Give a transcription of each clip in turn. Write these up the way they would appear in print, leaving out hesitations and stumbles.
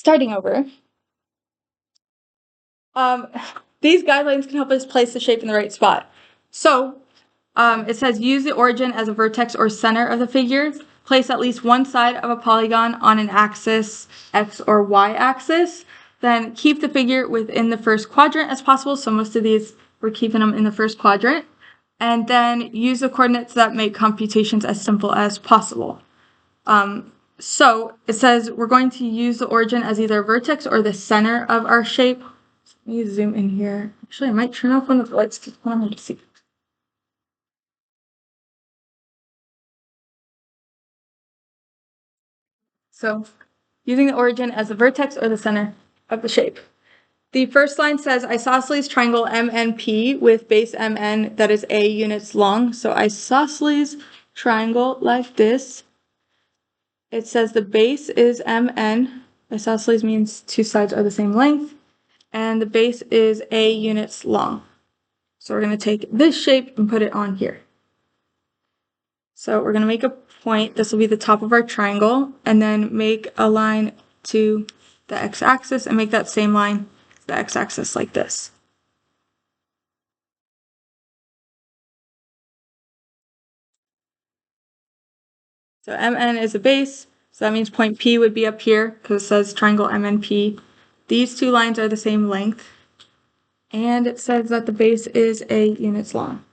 starting over. These guidelines can help us place the shape in the right spot. So it says use the origin as a vertex or center of the figure. Place at least one side of a polygon on an axis, X or Y axis. Then keep the figure within the first quadrant as possible. So most of these, we're keeping them in the first quadrant. And then use the coordinates that make computations as simple as possible. So it says we're going to use the origin as either a vertex or the center of our shape. Let me zoom in here. Actually, I might turn off one of the lights because I want to see. So using the origin as the vertex or the center of the shape. The first line says isosceles triangle MNP with base MN that is A units long. So isosceles triangle like this. It says the base is MN. Isosceles means two sides are the same length. And the base is A units long. So we're going to take this shape and put it on here. So we're going to make a point. This will be the top of our triangle. And then make a line to the x-axis and make that same line to the x-axis like this. So MN is a base. So that means point P would be up here because it says triangle MNP. These two lines are the same length. And it says that the base is A units long.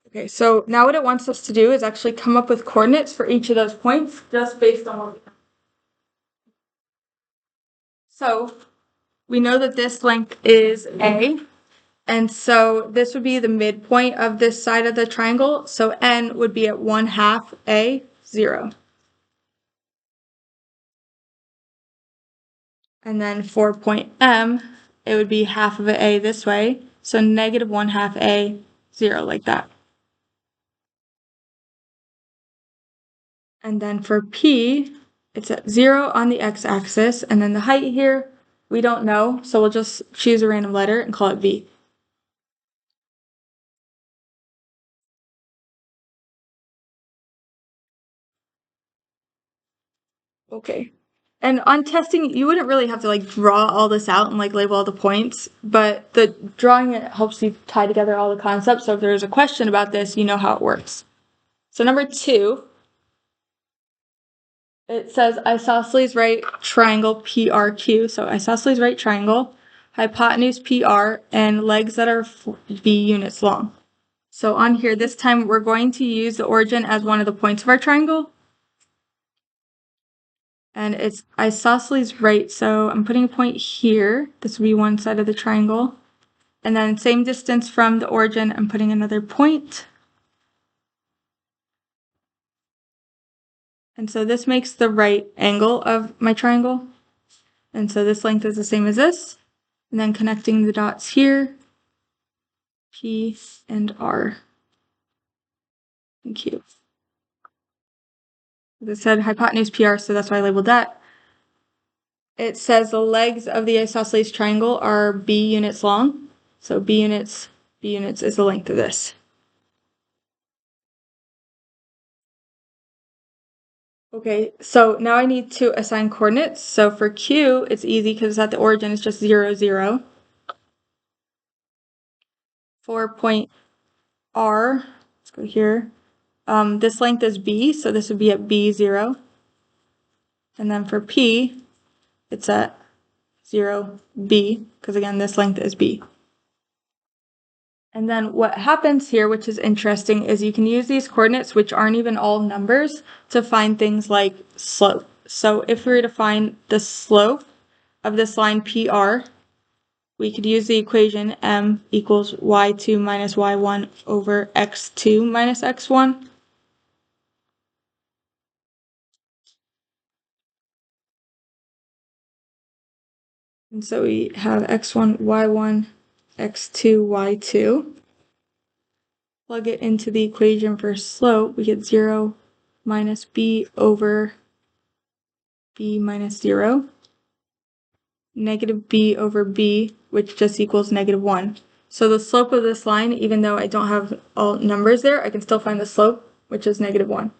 Okay, so now what it wants us to do is actually come up with coordinates for each of those points just based on what we know. So we know that this length is A, and so this would be the midpoint of this side of the triangle. So N would be at 1/2 A, 0. And then for point M, it would be half of A this way. So negative 1/2 A, 0, like that. And then for P, it's at 0 on the x-axis, and then the height here, we don't know, so we'll just choose a random letter and call it V. Okay. And on testing, you wouldn't really have to like draw all this out and like label all the points, but the drawing it helps you tie together all the concepts. So if there's a question about this, you know how it works. So number 2, it says isosceles right triangle PRQ. So isosceles right triangle, hypotenuse PR, and legs that are B units long. So on here, this time we're going to use the origin as one of the points of our triangle. And it's isosceles right, so I'm putting a point here. This will be one side of the triangle. And then same distance from the origin, I'm putting another point. And so this makes the right angle of my triangle. And so this length is the same as this. And then connecting the dots here, P and R. Thank you. As I said, hypotenuse PR, so that's why I labeled that. It says the legs of the isosceles triangle are B units long. So B units is the length of this. Okay, so now I need to assign coordinates. So for Q, it's easy because it's at the origin, it's just 0, 0. For point R, let's go here. This length is B, so this would be at B, 0. And then for P, it's at 0, B, because again, this length is B. And then what happens here, which is interesting, is you can use these coordinates, which aren't even all numbers, to find things like slope. So if we were to find the slope of this line PR, we could use the equation m equals y2 minus y1 over x2 minus x1. And so we have x1, y1, x2, y2. Plug it into the equation for slope, we get 0 minus b over b minus 0. Negative b over b, which just equals negative 1. So the slope of this line, even though I don't have all numbers there, I can still find the slope, which is -1.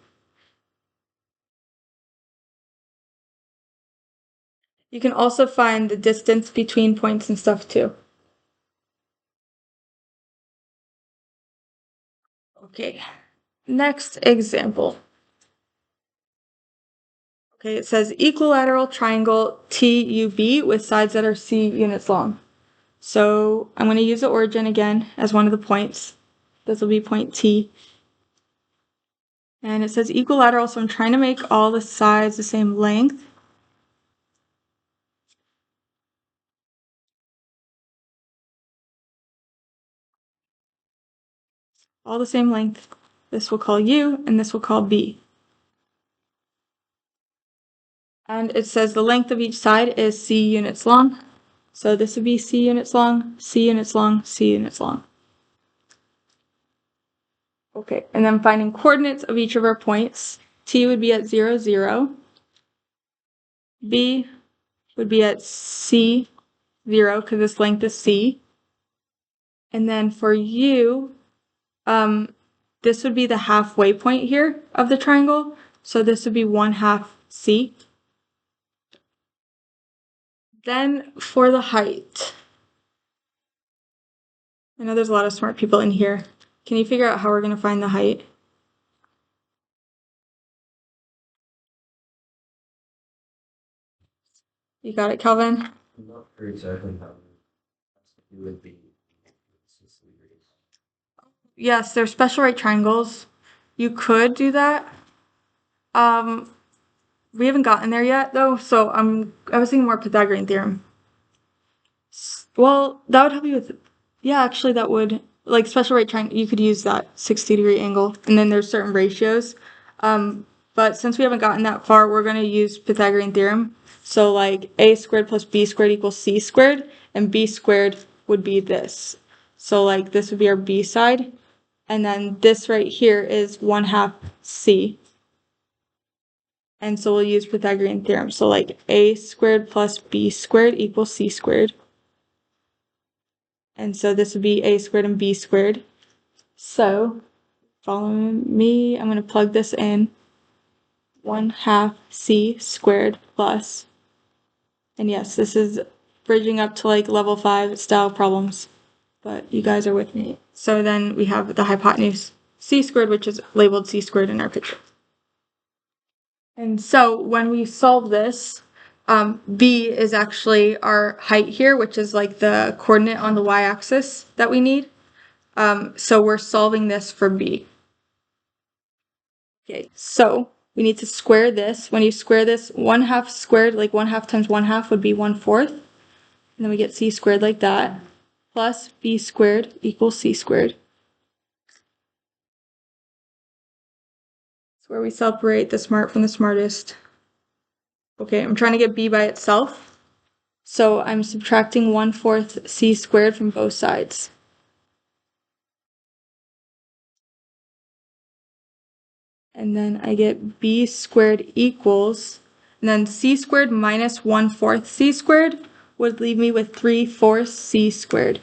You can also find the distance between points and stuff too. Okay, next example. Okay, it says equilateral triangle TUB with sides that are C units long. So I'm going to use the origin again as one of the points. This will be point T. And it says equilateral, so I'm trying to make all the sides the same length. All the same length. This we'll call U, and this we'll call B. And it says the length of each side is C units long. So this would be C units long, C units long, C units long. Okay, and then finding coordinates of each of our points. T would be at 0, 0. B would be at C, 0, because this length is C. And then for U, this would be the halfway point here of the triangle. So this would be 1/2 C. Then for the height. I know there's a lot of smart people in here. Can you figure out how we're going to find the height? You got it, Calvin? I'm not sure exactly how it would be. Yes, they're special right triangles. You could do that. We haven't gotten there yet though, so I was thinking more Pythagorean theorem. Well, that would help you with, yeah, actually that would, like special right triangle, you could use that 60-degree angle, and then there's certain ratios. But since we haven't gotten that far, we're going to use Pythagorean theorem. So like a squared plus b squared equals c squared, and b squared would be this. So like this would be our b side, and then this right here is 1/2 c. And so we'll use Pythagorean theorem. So like a squared plus b squared equals c squared. And so this would be a squared and b squared. So following me, I'm going to plug this in. 1/2 c squared plus, and yes, this is bridging up to like level 5 style problems, but you guys are with me. So then we have the hypotenuse c squared, which is labeled c squared in our picture. And so when we solve this, b is actually our height here, which is like the coordinate on the y-axis that we need. So we're solving this for b. Okay, so we need to square this. When you square this, 1/2 squared, like 1/2 times 1/2 would be 1/4. And then we get c squared like that, plus b squared equals c squared. That's where we separate the smart from the smartest. Okay, I'm trying to get b by itself. So I'm subtracting 1/4 c squared from both sides. And then I get b squared equals, and then c squared minus 1/4 c squared would leave me with 3/4 c squared.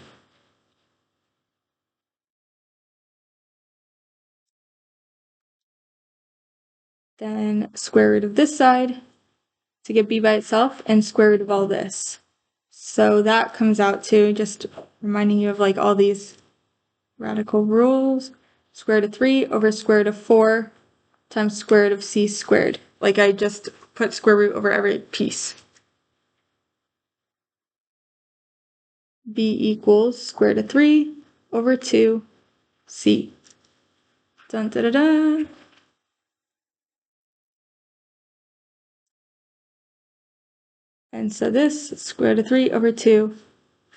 Then square root of this side to get b by itself, and square root of all this. So that comes out to, just reminding you of like all these radical rules, square root of 3 over square root of 4 times square root of c squared. Like I just put square root over every piece. b equals square root of 3 over 2 c. Dun dun dun dun. And so this is square root of 3 over 2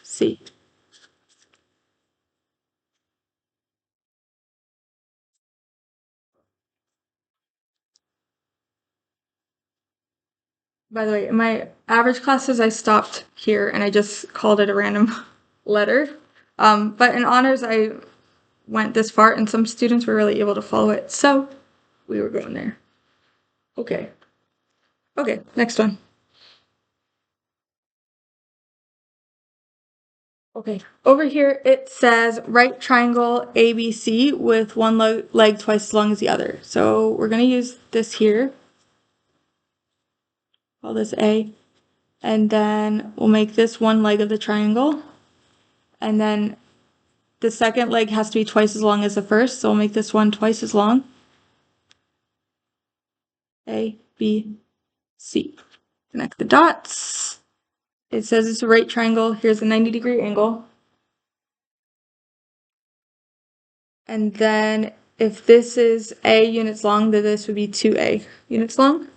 c. By the way, in my average classes, I stopped here and I just called it a random letter. But in honors, I went this far and some students were really able to follow it. So we were going there. Okay. Okay, next one. Okay, over here it says right triangle ABC with one leg twice as long as the other. So we're gonna use this here. Call this A. And then we'll make this one leg of the triangle. And then the second leg has to be twice as long as the first, so we'll make this one twice as long. A, B, C. Connect the dots. It says it's a right triangle. Here's a 90-degree angle. And then if this is A units long, then this would be 2A units long.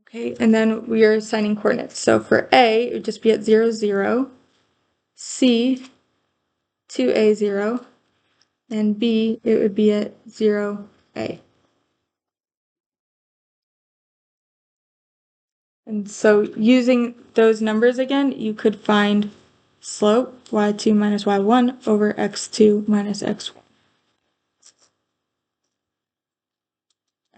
Okay, and then we are assigning coordinates. So for A, it would just be at 0, 0. C, 2A, 0. And B, it would be at 0A. And so using those numbers again, you could find slope y2 minus y1 over x2 minus x1.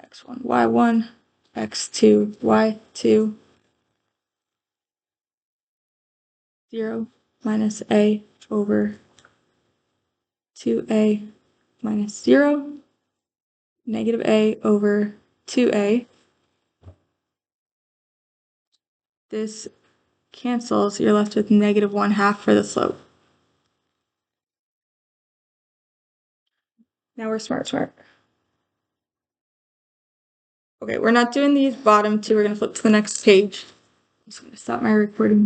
x1, y1, x2, y2, 0 minus a over 2a minus 0, negative a over 2a. This cancels, you're left with negative 1/2 for the slope. Now we're smart. Okay, we're not doing these bottom two, we're gonna flip to the next page. I'm just gonna stop my recording.